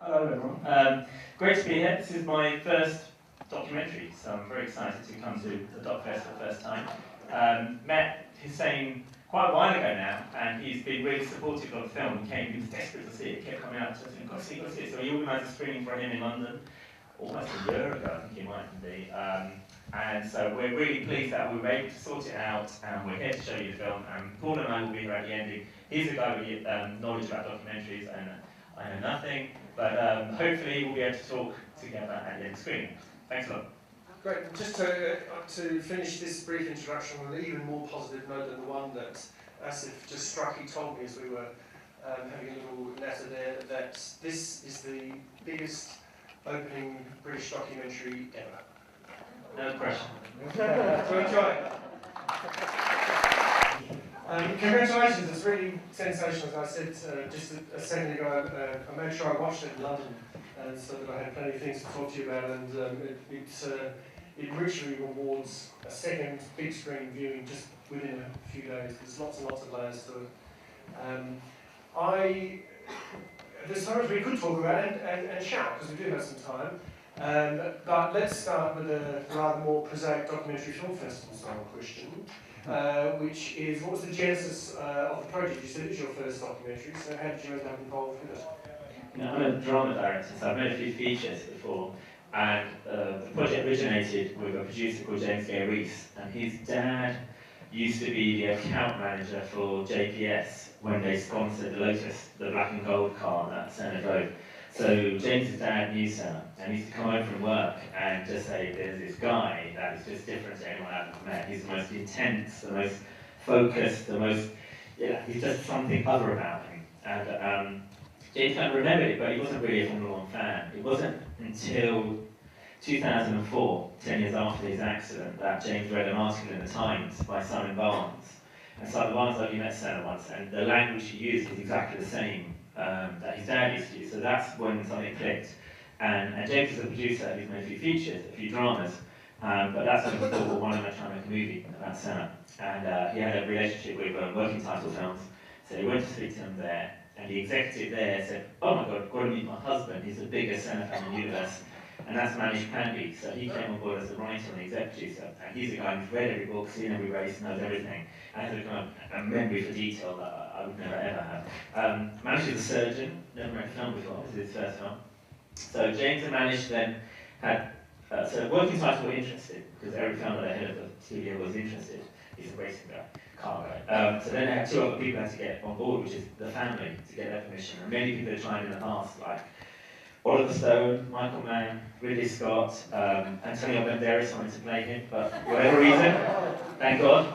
Hello everyone. Great to be here. This is my first documentary, so I'm very excited to come to the DocFest for the first time. Met Hussein quite a while ago now, and he's been really supportive of the film. He was desperate to see it, kept coming out to us and got to see it. So he organised a screening for him in London almost a year ago, I think it might be. And so we're really pleased that we were able to sort it out, and we're here to show you the film. And Paul and I will be here at the ending. He's a guy with knowledge about documentaries, and I know nothing, but hopefully we'll be able to talk together at the end of the screening. Thanks a lot. Great. Just to finish this brief introduction on an even more positive note than the one that Asif just struck, he told me as we were having a little natter there that this is the biggest opening British documentary ever. No pressure. So enjoy. Congratulations, it's really sensational. As I said just a second ago, I made sure I watched it in London so that I had plenty of things to talk to you about, and it richly rewards a second big screen viewing just within a few days. There's lots and lots of layers to it. There's so much we could talk about and shout, because we do have some time. But let's start with a rather more prosaic documentary film festival style question, which is, what was the genesis of the project? You said it was your first documentary, so how did you end up involved with it? I'm a drama director, so I've made a few features before, and the project originated with a producer called James Gay Rees, and his dad used to be the account manager for JPS when they sponsored the Lotus, the black and gold car that Senna drove. So James's dad knew Senna, and he used to come home from work and just say, there's this guy that is just different to anyone I've met. He's the most intense, the most focused, he's just something other about him. And James kind of remembered it, but he wasn't really a Formula One fan. It wasn't until 2004, 10 years after his accident, that James read an article in the Times by Simon Barnes. And Simon Barnes only met Senna once, and the language he used was exactly the same that his dad used to use. So that's when something clicked. And James is a producer, he's made a few features, a few dramas, but that's when he thought, well, why don't I try and make a movie about Senna? And he had a relationship with working title films, so he went to speak to him there, and the executive there said, oh my God, I've got to meet my husband, he's the biggest Senna fan in the universe, and that's Manish Pandey. So he came on board as a writer and exec producer, and he's a guy who's read every book, seen every race, knows everything, and has a kind of a memory for detail that I would never ever have. Manish is a surgeon, never made a film before, this is his first film. So James and Manish then had, so working title were interested, because every film that I heard of the studio was interested. He's a racing guy, car guy. So then they had two other people had to get on board, which is the family, to get their permission. And many people had tried in the past, like Oliver Stone, Michael Mann, Ridley Scott, Antonio Banderas wanted to play him, but for whatever reason, thank God,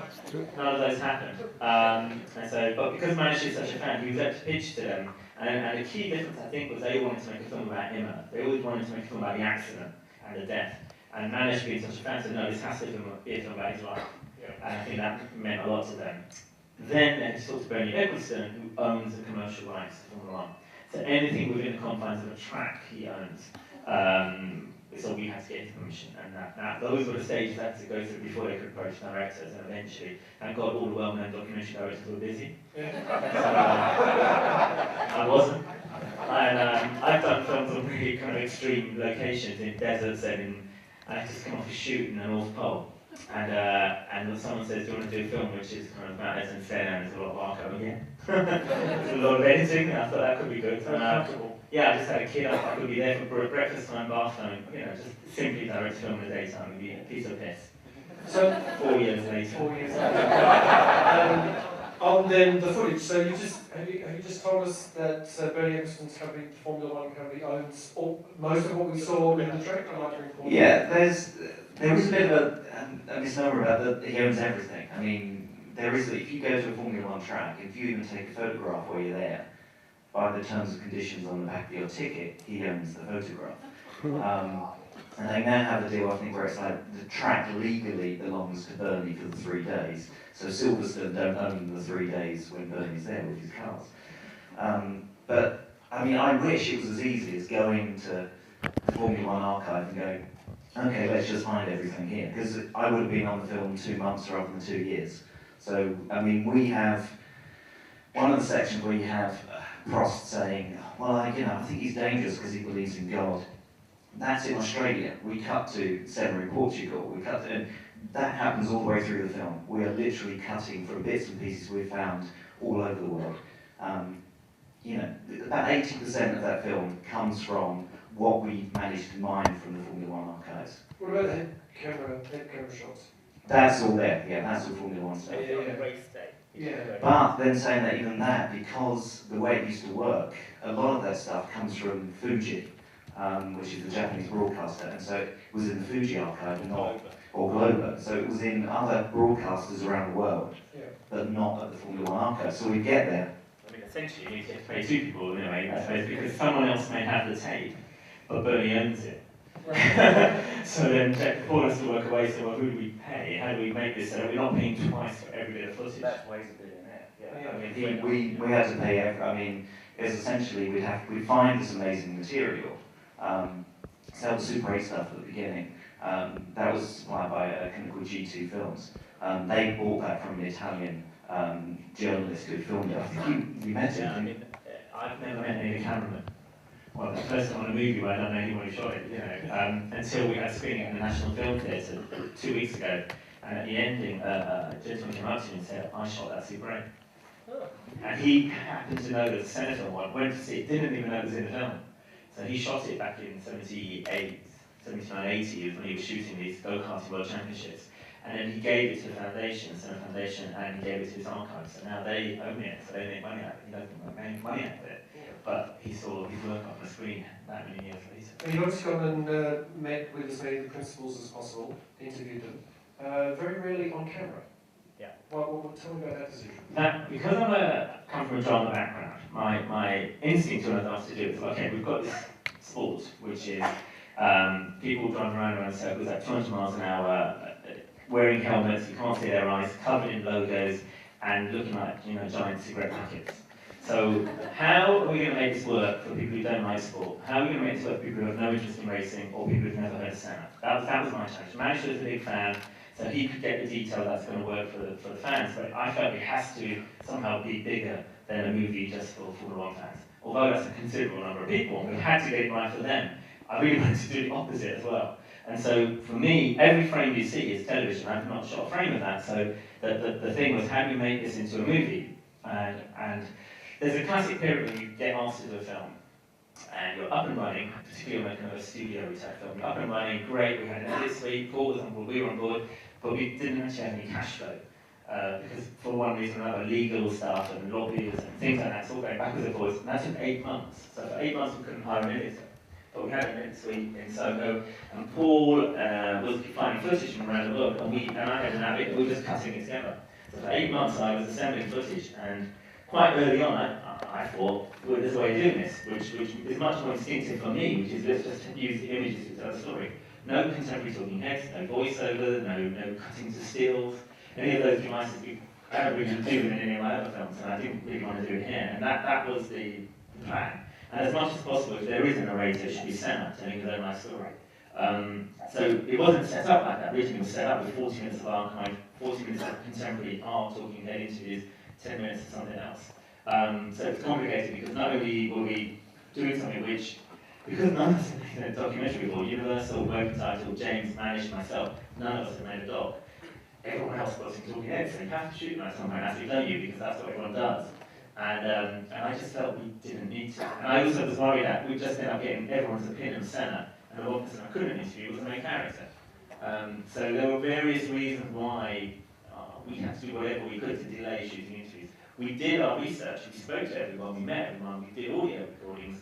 none of those happened. But because Manish is such a fan, he was able to pitch to them. And the key difference, I think, was they wanted to make a film about Emma. They always wanted to make a film about the accident and the death. And Manish, being such a fan, said, no, this has to be a film about his life. And I think that meant a lot to them. Then they talked to Bernie Ecclestone, who owns the commercial rights to Formula One. So anything within the confines of a track he owns. So we had to get his permission, and those were the stages I had to go through before they could approach directors, and eventually, thank God, all the well-known documentary directors were busy. I wasn't. And I've done films on really kind of extreme locations in deserts, and I just come off a shoot in the North Pole. And someone says, do you want to do a film which is kind of about Aryton Senna and there's a lot of archival again? There's a lot of editing, and I thought that could be good. Yeah, I just had a kid up, I could be there for breakfast time, bath time, just simply direct film in the daytime would be a piece of piss. So 4 years later. 4 years later. On then the footage, so have you just told us that Bernie Ecclestone's company, the Formula One company, owns most of what we saw in the track? Yeah, there is a bit of a misnomer about that he owns everything. I mean, if you go to a Formula One track, if you even take a photograph while you're there, by the terms and conditions on the back of your ticket, he owns the photograph. And they now have a deal, I think, where it's like the track legally belongs to Bernie for the 3 days. So Silverstone don't own the 3 days when Bernie's there with his cars. But, I mean, I wish it was as easy as going to the Formula One archive and going, okay, let's just find everything here. Because I would have been on the film 2 months rather than 2 years. So, I mean, we have one of the sections where you have Prost saying, well, I think he's dangerous because he believes in God. That's in Australia. We cut to Senna in Portugal. And that happens all the way through the film. We are literally cutting from bits and pieces we've found all over the world. About 80% of that film comes from what we managed to mine from the Formula One archives. What about the head camera shots? That's all there, yeah, that's all Formula One stuff. Race day. Yeah. But then saying that even that, because the way it used to work, a lot of that stuff comes from Fuji, which is the Japanese broadcaster, and so it was in the Fuji archive and not, or Globo, so it was in other broadcasters around the world, but not at the Formula One archive. So we get there. I mean, essentially, you need to pay two people anyway, I suppose, because someone else may have the tape, but Bernie owns it. So then Paul has to work away, so well, who do we pay? How do we make this so that we're not paying twice for every bit of footage? That's ways of doing it. Yeah. I We mean, had to pay, it's essentially we'd find this amazing material, sell the Super 8 stuff at the beginning, that was supplied by a company called G2 Films. They bought that from an Italian journalist who filmed it. I think you met him. I mean, I've never met any of the cameramen. Well, the first time on a movie where I don't know anyone who shot it, until we had a screening in the National Film Theatre 2 weeks ago, and at the ending, a gentleman came up to me and said, I shot that Super 8. Oh. And he happened to know that the Senna film one, went to see it, didn't even know it was in the film. So he shot it back in 79, 80, when he was shooting these go-karting world championships. And then he gave it to the foundation, the Senna Foundation, and he gave it to his archives. So now they own it, so they make money out of it. He doesn't make money out of it. But he saw his work up on the screen that many years later. And you've obviously gone and met with as many of the principals as possible, interviewed them, very rarely on camera. Yeah. Well, tell me about that decision. Because come from a drama background, my instinct when I was asked to do it was, okay, we've got this sport, which is people driving around in circles at 200 miles an hour, wearing helmets, you can't see their eyes, covered in logos, and looking like giant cigarette packets. So how are we going to make this work for people who don't like sport? How are we going to make this work for people who have no interest in racing or people who've never heard of Senna? That was my challenge. Manager was a big fan, so he could get the detail that's going to work for the fans, but I felt it has to somehow be bigger than a movie just for Formula One fans. Although that's a considerable number of people, and we had to get it right for them. I really wanted to do the opposite as well. And so for me, every frame you see is television. I've not shot a frame of that, so the thing was, how do you make this into a movie? And there's a classic period when you get asked to do a film, and you're up and running, particularly on a kind of a studio type film. You're up and running, great, we had an edit suite, Paul was on board, we were on board, but we didn't actually have any cash flow. Because for one reason or another, legal stuff and lobbies and things like that, it's all going backwards and forwards, and that took 8 months. So for 8 months we couldn't hire an editor. But we had an edit suite in Soho, and Paul was finding footage from around the world, and I had an habit, we were just cutting it together. So for 8 months I was assembling footage, and quite early on, I thought, well, there's a way of doing this, which is much more instinctive for me, which is let's just use the images to tell the story. No contemporary talking heads, no voiceover, no cutting to stills, any of those devices I don't really do in any of my other films, and I didn't really want to do it here. And that was the plan. And as much as possible, if there is a narrator, it should be Senna telling his own life story. So it wasn't set up like that. Originally it was set up with 40 minutes of archive, 40 minutes of contemporary art, talking head interviews, 10 minutes of something else. So it's complicated because not only were we doing something which, because none of us had made a documentary before, Universal, Working Title, James, managed myself, none of us had made a doc. Everyone else got some talking heads, so you have to shoot them at some point, actually, don't you? Because that's what everyone does. And I just felt we didn't need to. And I also was worried that we'd just end up getting everyone's opinion of Senna, and the one person I couldn't interview was the main character. So there were various reasons why we had to do whatever we could to delay shooting interviews. We did our research, we spoke to everyone, we met everyone, we did audio recordings,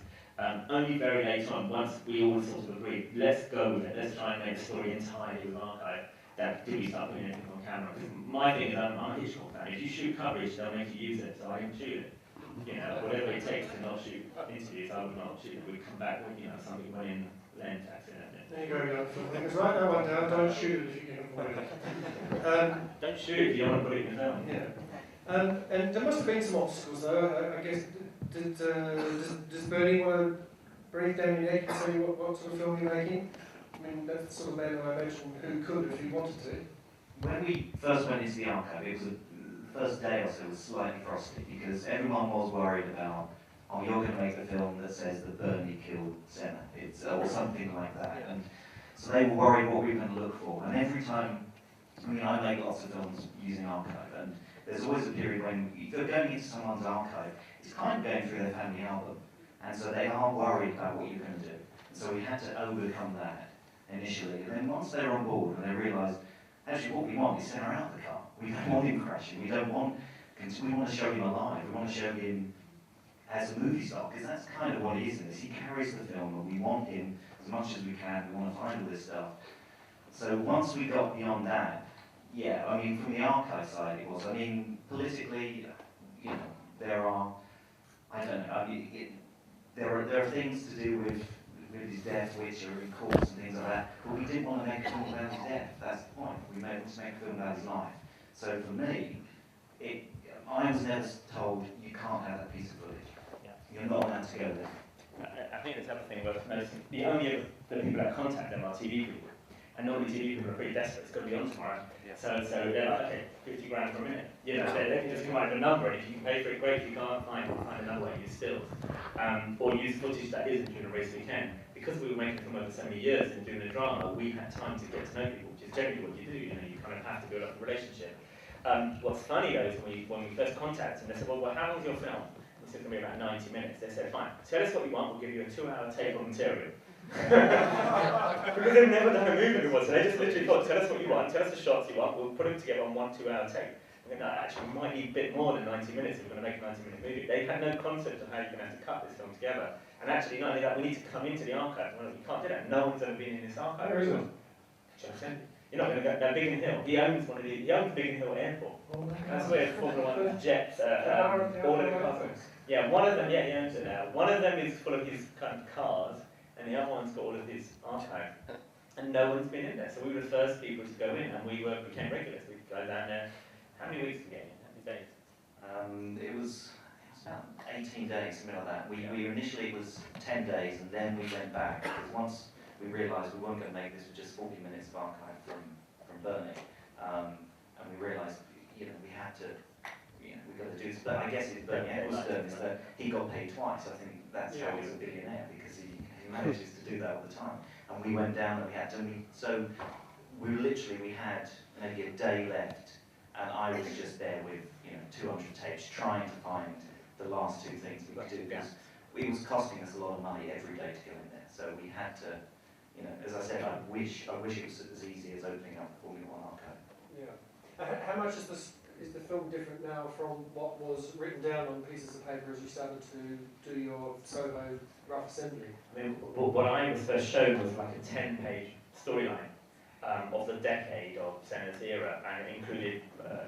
only very late on, once we all sort of agreed, let's go with it, let's try and make the story entirely with archive, that do we start putting anything on camera? Because my thing is, I'm a Hitchcock fan, if you shoot coverage, they'll make you use it, so I can shoot it. Whatever it takes to not shoot interviews, I would not shoot it. We'd come back with, something went in lens accidentally. There you go, young filmmakers. Right, no one down, don't shoot it if you can avoid it. Don't shoot it if you don't want to put it in the film. Yeah. And there must have been some obstacles though. I guess, does Bernie want to breathe down your neck and tell you what sort of film you're making? I mean, that's the sort of man that I mentioned who could if he wanted to. When we first went into the archive, it was the first day or so was slightly frosty because everyone was worried about, oh, you're going to make the film that says that Bernie killed Senna, or something like that. And so they were worried what we were going to look for. And every time, I make lots of films using archive, and there's always a period when if you're going into someone's archive, it's kind of going through their family album. And so they are worried about what you're going to do. And so we had to overcome that initially. And then once they were on board and they realised, actually what we want is Senna out the car. We don't want him crashing. We want to show him alive. We want to show him as a movie star, because that's kind of what he is in this. He carries the film and we want him as much as we can. We want to find all this stuff. So once we got beyond that, yeah, from the archive side it was, politically, there are, I don't know, there are things to do with his death which are in courts and things like that, but we didn't want to make a film about his death. That's the point. We wanted to make a film about his life. So for me, I was never told you can't have that piece of footage. Yeah. You're not allowed to go there. I think there's another thing worth noticing. The only the people that contact them are TV people. And normally TV people are pretty desperate, it's got to be on tomorrow. Yeah. So they're like, okay, 50 grand per minute. They can just come out with a number, and if you can pay for it, great. If you can't, find another way, use stills. Or use footage that isn't during a race weekend. Because we were making them over so many years and doing the drama, we had time to get to know people, which is generally what you do. You kind of have to build up a relationship. What's funny though is when we first contacted them, they said, well, how long's your film? We said, it's going to be about 90 minutes. They said, fine, tell us what you want, we'll give you a 2-hour take on material. Because they've never done a movie before, so they just literally thought, tell us what you want, tell us the shots you want, we'll put them together on 1 2-hour take. And no, actually, we might need a bit more than 90 minutes if we're going to make a 90-minute movie. They had no concept of how you're going to have to cut this film together. And actually, not only that, we need to come into the archive. Well, you can't do that. No one's ever been in this archive. There isn't. You're not going to go to Biggin Hill. He owns Biggin Hill Airport. Oh, that's where Formula 1 jets, all of the cars. Yeah, one of them, he owns it now. One of them is full of his kind of cars, and the other one's got all of his archive. And no one's been in there. So we were the first people to go in, and we became regulars. We'd go down there. How many weeks did we get in? How many days? It was about 18 days, something like that. We initially it was 10 days, and then we went back, because once we realised we weren't going to make this with just 40 minutes of archive from Bernie, and we realised, we had to, we got to do this. But I guess Bernie was done is that he got paid twice. I think that's how he's a billionaire, because he manages to do that all the time. And we went down and we had to, so we had maybe a day left, and I was just there with 200 tapes trying to find the last 2 things we could do, because it was costing us a lot of money every day to go in there. So we had to, as I said, I wish it was as easy as opening up the Formula 1 archive. Yeah. How much is the film different now from what was written down on pieces of paper as you started to do your solo rough assembly? What I was first shown was like a 10-page storyline of the decade of Senna's era, and it included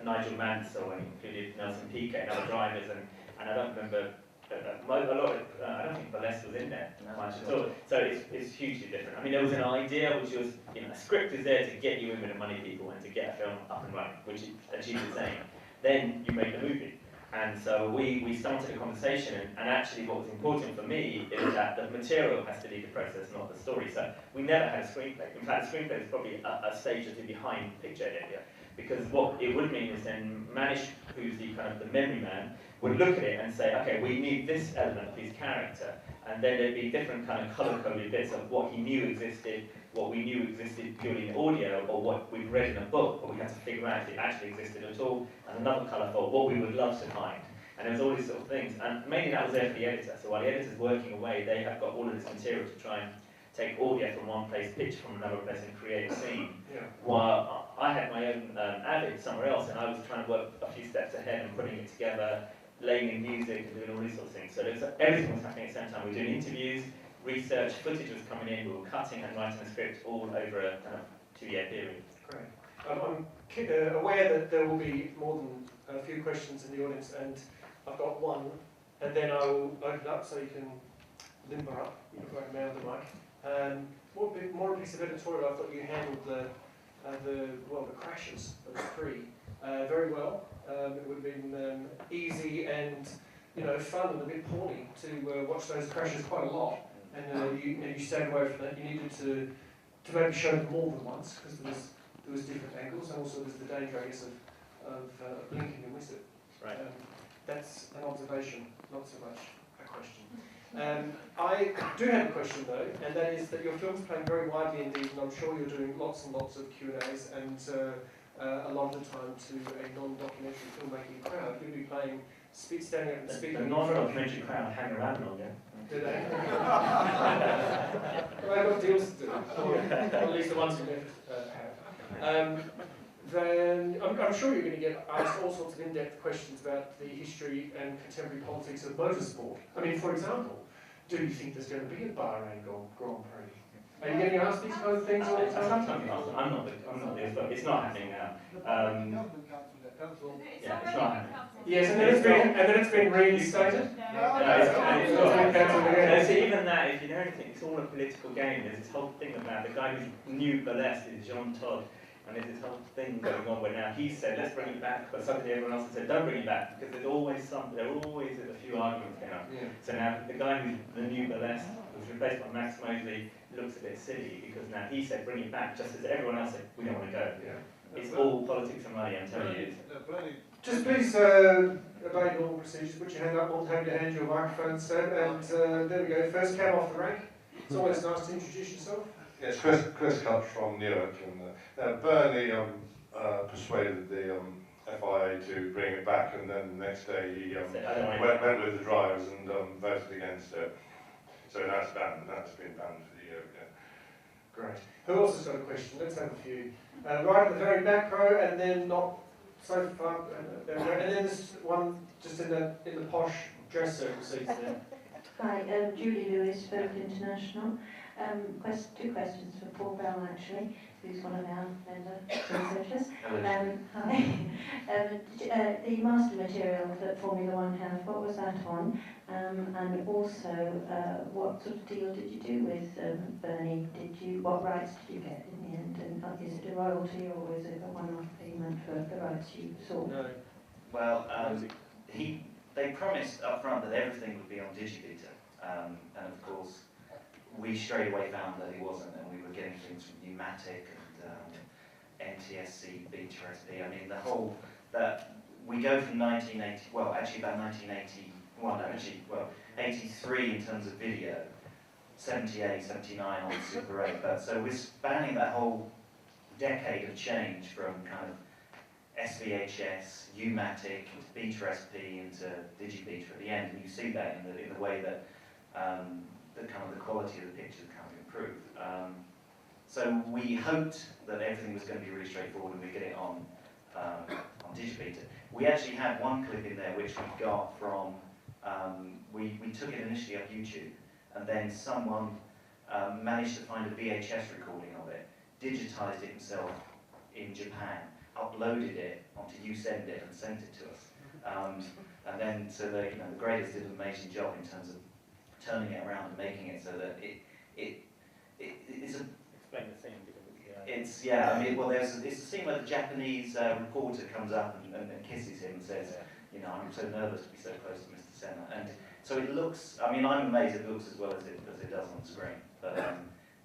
Nigel Mansell, and it included Nelson Piquet and other drivers, and I don't remember a lot of, I don't think Ballest was in there much at all. So it's hugely different. There was an idea which was, a script is there to get you in with the money people and to get a film up and running, which it achieves its aim. Then you make the movie. And so we started a conversation, and actually what was important for me is that the material has to lead the process, not the story. So we never had a screenplay. In fact, the screenplay is probably a stage or two behind the picture area, because what it would mean is then Manish, who's the kind of the memory man, would look at it and say, okay, we need this element of his character, and then there'd be different kind of colour-coded bits of what he knew existed, what we knew existed purely in audio, or what we've read in a book, but we had to figure out if it actually existed at all, and another colour for what we would love to find. And there was all these sort of things, and mainly that was there for the editor. So while the editor's working away, they have got all of this material to try and take audio from one place, picture from another place, and create a scene. Yeah. While I had my own avid somewhere else, and I was trying to work a few steps ahead and putting it together, laying in music and doing all these sort of things. So everything was happening at the same time. We were doing interviews, research, footage was coming in, we were cutting and writing a script all over a kind of 2-year period. Great. I'm aware that there will be more than a few questions in the audience, and I've got one, and then I'll open it up so you can limber up, you can right around the mic. More a piece of editorial. I thought you handled the crashes, those 3, very well. It would have been easy and fun and a bit porny to watch those crashes quite a lot. And you stayed away from that. You needed to maybe show them more than once, because there was different angles, and also there's the danger, I guess, of blinking and whistling. Right. That's an observation, not so much a question. I do have a question though, and that is that your film's playing very widely indeed, and I'm sure you're doing lots and lots of Q&As, and a lot of the time to a non-documentary filmmaking crowd. You'll be playing, standing up and speaking. The non-documentary crowd hang around longer. Do they? Well, I've got deals to do, or at least the ones who never have. Then I'm sure you're going to get asked all sorts of in-depth questions about the history and contemporary politics of motorsport. I mean, for example, do you think there's going to be a Bahrain Grand Prix? Are you getting asked these kind of things all the time? I'm not this, but it's not happening now. Yeah, it's not happening. Yes, and then it's been reinstated. So even that, if you know anything, it's all a political game. There's this whole thing about the guy who's new burlesque is Jean Todt. And there's this whole thing going on where now he said, let's bring it back, but suddenly everyone else has said, don't bring it back, because there are always a few arguments going on. Yeah. So now the guy who's the new burlesque was replaced by Max Mosley, looks a bit silly, because now he said, bring it back, just as everyone else said, we don't want to go. Yeah. It's all politics and money, I'm telling you. Just please obey normal procedures. Put your hand up, hold your hand, your microphone set, and there we go. First cab off the rank. It's always nice to introduce yourself. Yes, Chris Cutch from Newark, and Bernie persuaded the FIA to bring it back, and then the next day he went with the drivers and voted against it. So now it's banned. That's been banned for the year again. Great. Who else has got a question? Let's have a few. Right at the very back row, and then not so far, and then there's one just in the posh dress circle seats there. Hi, Julie Lewis, Sheffield International. Two questions for Paul Bell, actually, who's one of our member researchers. Hi. The master material that Formula One have, what was that on? And also, what sort of deal did you do with Bernie? What rights did you get in the end? And is it a royalty or is it a one-off payment for the rights you sought? No. Well, they promised up front that everything would be on Digibeta, and of course, we straight away found that it wasn't, and we were getting things from Pneumatic and NTSC, Beta SP. I mean, we go from 1980, well, actually about 83 in terms of video, 78, 79 on Super 8. But so we're spanning that whole decade of change from kind of SVHS, Pneumatic, into Beta SP, into Digibeta at the end, and you see that in the way that the quality of the pictures kind of improved. So we hoped that everything was going to be really straightforward and we'd get it on Digibeta. We actually had one clip in there which we got from, we took it initially off YouTube, and then someone managed to find a VHS recording of it, digitized it himself in Japan, uploaded it onto YouSend It and sent it to us. And then, so the graders did an amazing job in terms of turning it around and making it so that it's a... Explain the scene. It's I mean, well, it's a scene where the Japanese reporter comes up and kisses him and says, I'm so nervous to be so close to Mr. Senna. And so it looks, I mean, I'm amazed it looks as well as it does on the screen. But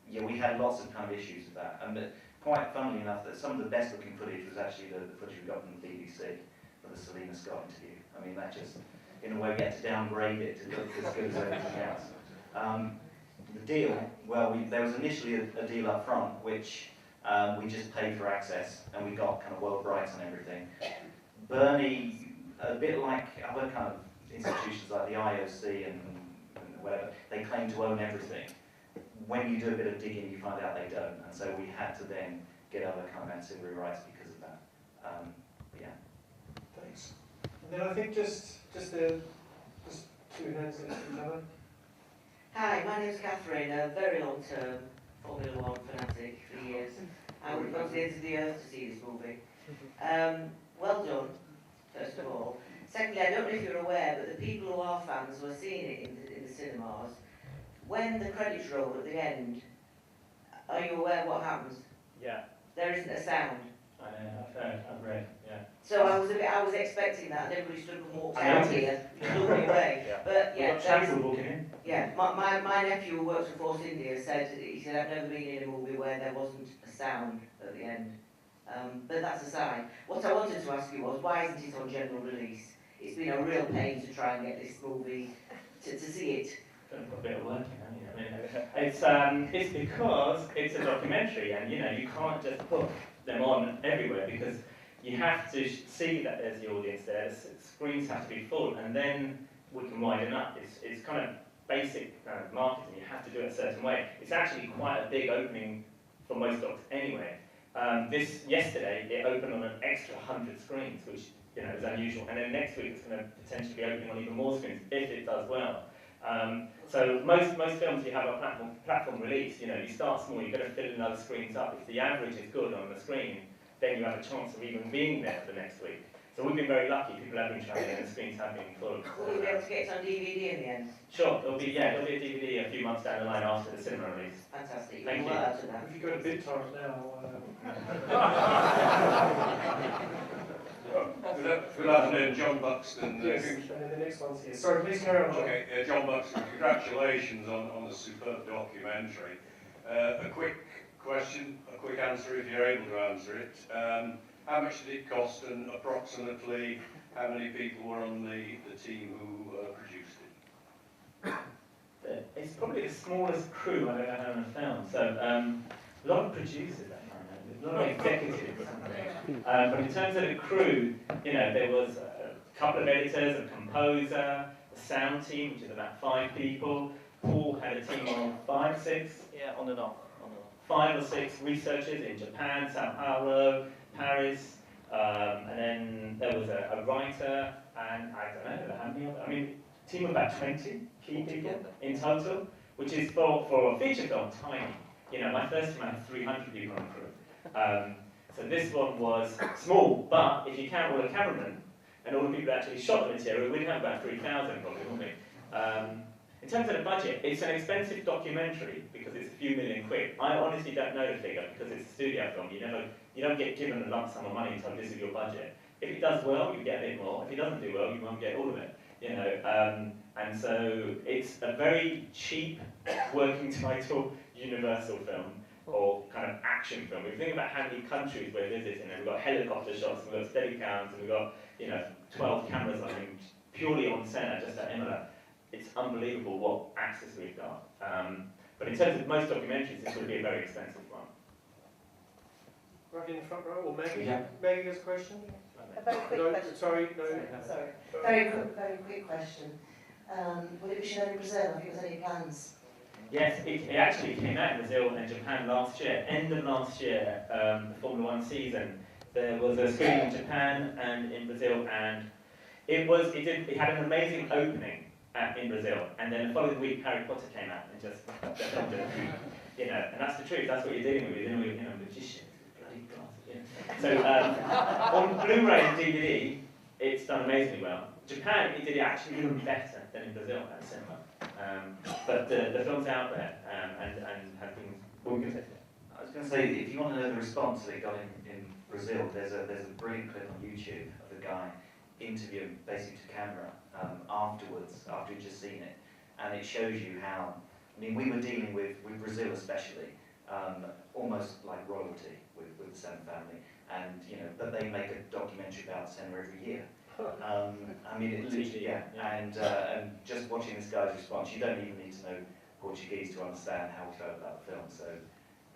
we had lots of kind of issues with that. And quite funnily enough, that some of the best looking footage was actually the footage we got from the BBC for the Selena Scott interview. I mean, that just, in a way, we had to downgrade it to look as good as everything else. The deal, well, there was initially a deal up front, which we just paid for access, and we got kind of world rights and everything. Bernie, a bit like other kind of institutions like the IOC and whatever, they claim to own everything. When you do a bit of digging, you find out they don't, and so we had to then get other kind of ancillary rights because of that. Yeah. Thanks. And then I think just two hands next to each other. Hi, my name is Catherine, a very long-term Formula One fanatic for years. I would have gone to the ends of the earth to see this movie. Well done, first of all. Secondly, I don't know if you're aware, but the people who are fans who are seeing it in the cinemas, when the credits roll at the end, are you aware what happens? Yeah. There isn't a sound. I know, I've heard, I've read, yeah. So I was expecting that, and everybody stood and walked out here, looked me away. Yeah. But yeah, Sheffield walking in. yeah. My nephew who works for Force India said I've never been in a movie where there wasn't a sound at the end. But that's aside. What I wanted to ask you was, why isn't it on general release? It's been a real pain to try and get this movie to see it. Got a bit of work in, haven't you? I mean, it's because it's a documentary, and you know you can't just put them on everywhere because you have to see that there's the audience there. The screens have to be full, and then we can widen up. It's kind of basic marketing. You have to do it a certain way. It's actually quite a big opening for most docs anyway. Yesterday it opened on an extra 100 screens, which you know is unusual. And then next week it's going to potentially be opening on even more screens if it does well. So most films you have a platform release. You know, you start small. You're going to fill in other screens up. If the average is good on the screen, then you have a chance of even being there for the next week. So we've been very lucky. People have been travelling and the screens have been full. Will we be able to get it on DVD in the end? Sure, there'll be a DVD a few months down the line after the cinema release. Fantastic. Thank you. Out of that. If you go to BitTorrent now, Good afternoon, John Buxton. yes, and then the next one's here. Sorry, please carry on, John. Okay, John Buxton, congratulations on the superb documentary. A quick question, a quick answer if you're able to answer it. How much did it cost, and approximately how many people were on the team who produced it? It's probably the smallest crew I've ever had on a film. So a lot of producers, a lot of executives. But in terms of the crew, you know, there was a couple of editors, a composer, a sound team, which is about 5 people. Paul had a team of 5, 6. Yeah, on and off. 5 or 6 researchers in Japan, Sao Paulo, Paris, and then there was a writer, and I don't know how many of them. I mean, a team of about 20 key people in total, which is for a feature film tiny. You know, my first film had 300 people on the crew. So this one was small, but if you count all the cameramen and all the people that actually shot the material, we'd have about 3,000 probably, wouldn't we? In terms of the budget, it's an expensive documentary because it's a few million quid. I honestly don't know the figure because it's a studio film. You don't get given a lump sum of money and told this is your budget. If it does well, you get a bit more. If it doesn't do well, you won't get all of it. You know, and so it's a very cheap working title Universal film or kind of action film. If you think about how many countries we're visiting, and we've got helicopter shots, and we've got Steadicams, and we've got 12 cameras on him purely on Senna, just at Imola. It's unbelievable what access we've got. But in terms of most documentaries, this would be a very expensive one. Right in the front row, or Maggie? Yeah. Maggie has a question? A very quick No, question. sorry, no. Sorry. Very quick question. Will it be shown in Brazil? Have you got any plans? Yes, it actually came out in Brazil and Japan last year. End of last year, the Formula 1 season, there was a screening in Japan and in Brazil, and it had an amazing opening in Brazil, and then the following week Harry Potter came out and just filmed it. And that's the truth. That's what you're dealing with. You're dealing with magicians, bloody glasses. So on Blu-ray and DVD, it's done amazingly well. Japan, it did it actually even better than in Brazil at cinema. But the film's out there and has been. What were you going to say? I was going to say, if you want to know the response that it got in Brazil, there's a brilliant clip on YouTube of a guy interviewing basically to camera afterwards, after he'd just seen it, and it shows you how. I mean, we were dealing with Brazil especially, almost like royalty with the Senna family, and but they make a documentary about Senna every year. I mean, it literally, yeah. And just watching this guy's response, you don't even need to know Portuguese to understand how he felt about the film. So,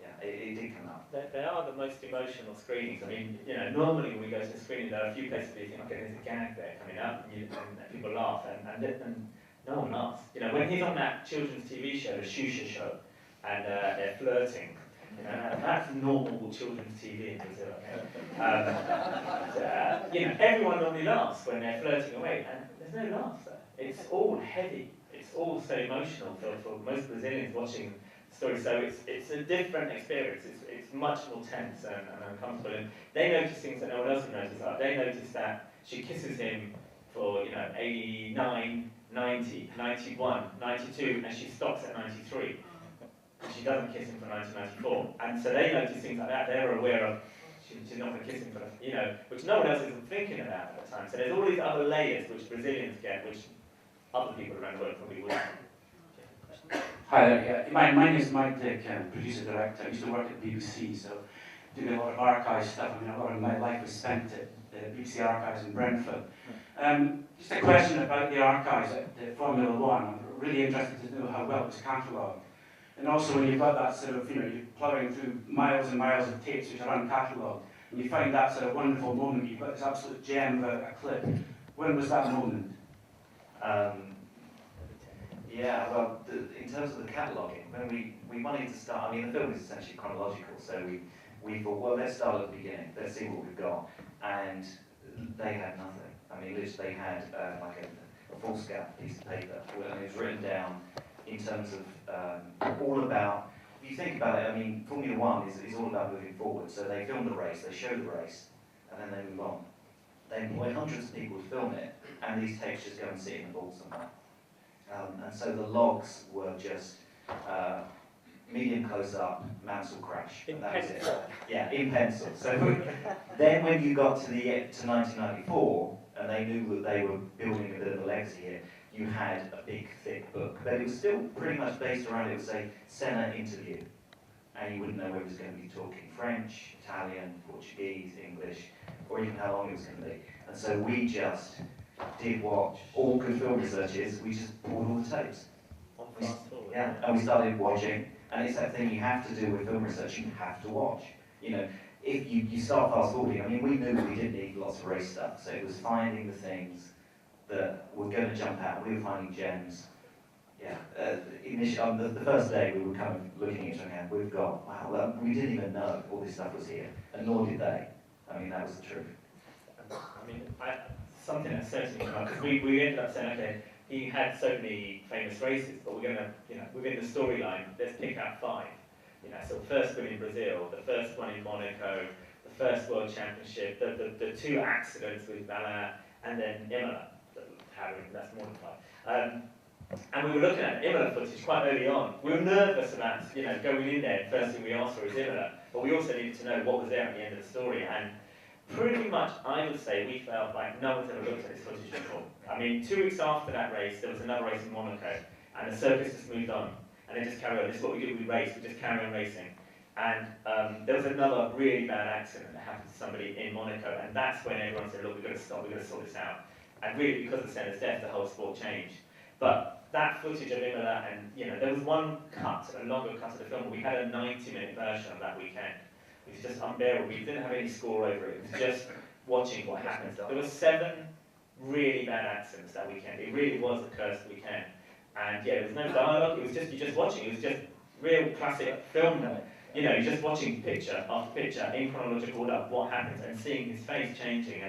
yeah, it did come up. They are the most emotional screenings. I mean, normally when we go to a screening, there are a few places where you think, okay, there's a gag there coming up, and people laugh, and no one laughs. When he's on that children's TV show, the Xuxa show, and they're flirting. That's normal children's TV in Brazil. Okay? Everyone normally laughs when they're flirting away, and there's no laughs there. It's all heavy. It's all so emotional for most Brazilians watching the story. So it's a different experience. It's much more tense and uncomfortable. And they notice things that no one else would notice. They notice that she kisses him for 89, 90, 91, 92, and she stops at 93. She doesn't kiss him for 1994, and so they notice things like that. They're aware of she's not going to kiss him for which no one else is thinking about at the time. So there's all these other layers which Brazilians get, which other people around the world probably wouldn't. Hi there. My name is Mike Dick, producer director. I used to work at BBC, so doing a lot of archive stuff. I mean, a lot of my life was spent at the BBC Archives in Brentford. Just a question about the archives at the Formula One. I'm really interested to know how well it was catalogued. And also when you've got that sort of, you're ploughing through miles and miles of tapes which are uncatalogued, and you find that sort of wonderful moment, you've got this absolute gem of a clip. When was that moment? Yeah, well, in terms of the cataloguing, when we wanted to start, I mean, the film is essentially chronological, so we thought, well, let's start at the beginning, let's see what we've got. And they had nothing. I mean, literally they had like a foolscap piece of paper, and it was written down in terms of all about, if you think about it, I mean, Formula One is all about moving forward. So they film the race, they show the race, and then they move on. They employ hundreds of people to film it, and these tapes just go and sit in the vault somewhere. And so the logs were just medium close-up, Mansell crash. In that was pencil. it. Yeah, in pencil. So then when you got to 1994, and they knew that they were building a bit of a legacy here, you had a big, thick book. But it was still pretty much based around, it would say, Senna interview. And you wouldn't know whether it was going to be talking French, Italian, Portuguese, English, or even how long it was going to be. And so we just did what all good film research is, we just pulled all the tapes. Yeah, and we started watching, and it's that thing you have to do with film research, you have to watch. If you start fast forwarding, I mean, we knew we didn't need lots of race stuff, so it was finding the things that were going to jump out. We were finding gems. Yeah, initially, on the first day we were kind of looking at each other and we've got, wow, we didn't even know all this stuff was here, and nor did they. I mean, that was the truth. I mean, something that certainly came up, because we ended up saying, okay, he had so many famous races, but we're going to, within the storyline, let's pick out 5. So the first win in Brazil, the first one in Monaco, the first World Championship, the 2 accidents with Alain, and then Imola. That's more than 5. And we were looking at Imola footage quite early on. We were nervous about, going in there. First thing we asked for is Imola, but we also needed to know what was there at the end of the story. And pretty much, I would say, we felt like no one's ever looked at this footage before. I mean, 2 weeks after that race, there was another race in Monaco, and the circus just moved on. And they just carry on. This is what we do, we race, we just carry on racing. And there was another really bad accident that happened to somebody in Monaco, and that's when everyone said, look, we've got to stop, we've got to sort this out. And really, because of Senna's death, the whole sport changed. But that footage of Imola, and there was one cut, a longer cut of the film, we had a 90-minute version of that weekend. It was just unbearable. We didn't have any score over it. It was just watching what happened. There were 7 really bad accidents that weekend. It really was a cursed weekend. And yeah, there was no dialogue. It was just, you're just watching. It was just real classic film. You're just watching picture after picture in chronological order what happens and seeing his face changing.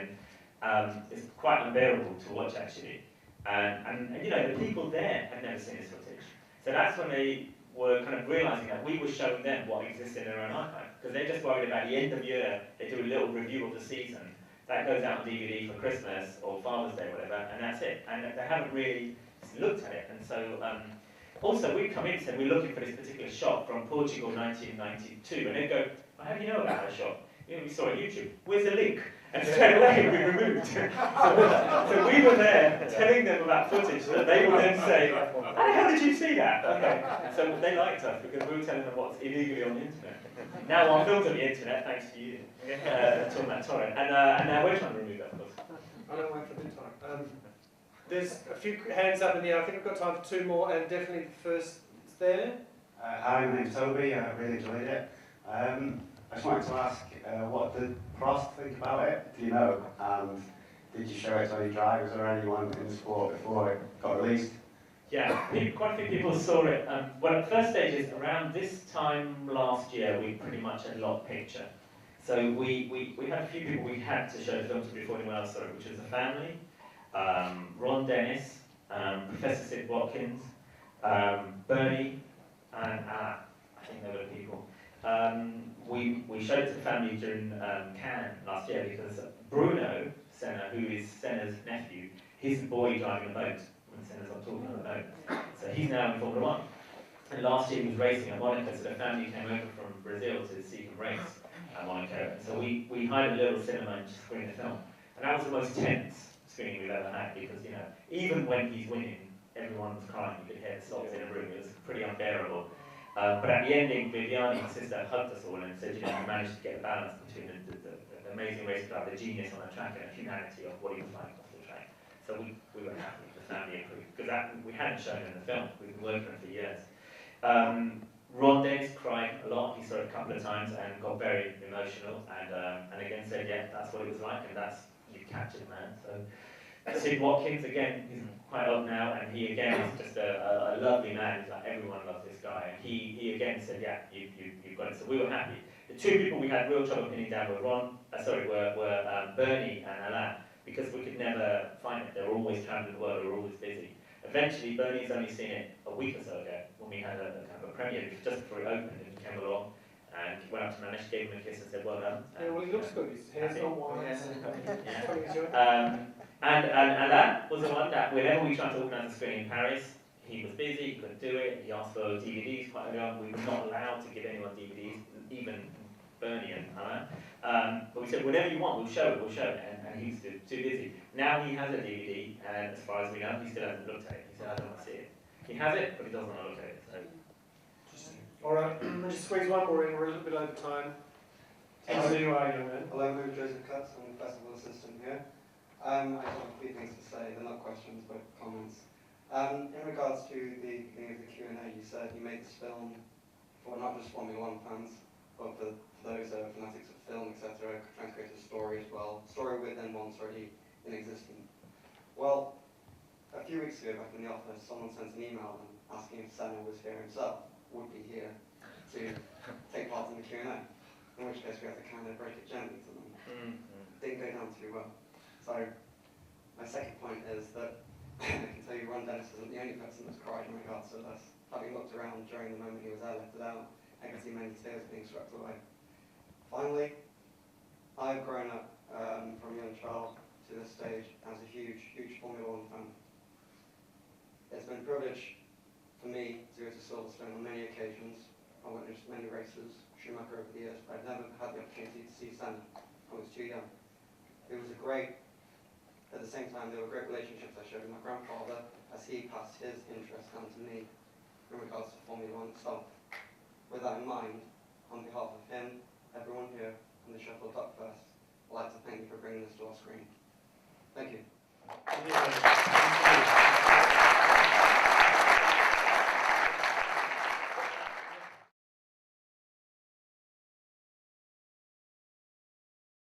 And it's quite unbearable to watch, actually. And the people there had never seen this footage. So that's when they were kind of realising that we were showing them what exists in their own archive. Because they're just worried about the end of year, they do a little review of the season. That goes out on DVD for Christmas or Father's Day or whatever, and that's it. And they haven't really looked at it. And so, also we come in and said we're looking for this particular shot from Portugal 1992. And they go, how do you know about that shot? We saw it on YouTube. Where's the link? And straight away we removed. So we were there telling them about footage that they would then say, how did you see that? Okay. So they liked us because we were telling them what's illegally on the internet. Now our film's on the internet, thanks to you, talking about torrent. And now we're trying to remove that, of course. I don't wait for the time. There's a few hands up in the air. I think we've got time for 2 more, and definitely the first there. Hi, my name's Toby. I really enjoyed it. I just wanted to ask, what did Prost think about it? Do you know? And did you show it to any drivers or anyone in the sport before it got released? Yeah, quite a few people saw it. Well, at first stages, around this time last year, we pretty much had a lot of picture. So we had a few people we had to show the film to before anyone else saw it, which was the family. Ron Dennis, Professor Sid Watkins, Bernie, and I think there were people. We showed it to the family during Cannes last year because Bruno Senna, who is Senna's nephew, he's the boy driving a boat when Senna's on talking on the boat. So he's now in Formula One. And last year he was racing at Monaco, so the family came over from Brazil to see him race at Monaco. And so we hired a little cinema and just screened the film. And that was the most tense screening we've ever had because, even when he's winning, everyone was crying. You could hear the sobs in a room. It was pretty unbearable. But at the ending, Viviani, my sister, hugged us all and said, you know, we managed to get a balance between the amazing race driver, the genius on the track, and the humanity of what he was like off the track. So we were happy, the family approved, because we hadn't shown it in the film. We've been working on it for years. Ron Dennis cried a lot. He saw it a couple of times and got very emotional, and again said, yeah, that's what it was like, and that's, you captured, man. So Sid Watkins, again, he's quite old now, and he again is just a lovely man. He's like, everyone loves this guy, and he again said, yeah, you've got it. So we were happy. The two people we had real trouble pinning down were Bernie and Alain, because we could never find it. They were always traveling the world, they were always busy. Eventually, Bernie's only seen it a week or so ago when we had a kind of a premiere, just before it opened, and he came along and he went up to Manish, gave him a kiss and said, well done. Yeah, well, he looks good. His hair's not white. And that was the one that whenever we tried to organise a screening in Paris, he was busy, he couldn't do it, he asked for DVDs quite early on. We were not allowed to give anyone DVDs, even Bernie and Alain. But we said, whatever you want, we'll show it, and he was too busy. Now he has a DVD, and as far as we know, he still hasn't looked at it. He said, I don't want to see it. He has it, but he doesn't want to look at it. So. Alright, I'll just squeeze one more in, we're a little bit over time. Hello, who are you, young man? Hello, I'm Joseph Cutts, I'm the festival assistant here. I just have a few things to say, they're not questions but comments. In regards to the beginning of the Q&A, you said you made this film for not just Formula One fans, but for those fanatics of film, etc., trying to create a story as well. Story within one's already in existence. Well, a few weeks ago back in the office, someone sent an email asking if Senna was here himself, would be here to take part in the Q&A. In which case we had to kind of break it gently to them. Didn't go down too well. So, my second point is that I can tell you Ron Dennis isn't the only person that's cried in regards to this. Having looked around during the moment he was there, left it out, I can see many tears being swept away. Finally, I've grown up from a young child to this stage as a huge, huge Formula One fan. It's been a privilege for me to go to Silverstone on many occasions. I witnessed many races, Schumacher over the years, but I've never had the opportunity to see Senna. I was too young. It was at the same time, there were great relationships I shared with my grandfather as he passed his interest down to me in regards to Formula One itself. With that in mind, on behalf of him, everyone here, and the Sheffield DocFest, I'd like to thank you for bringing this to our screen. Thank you.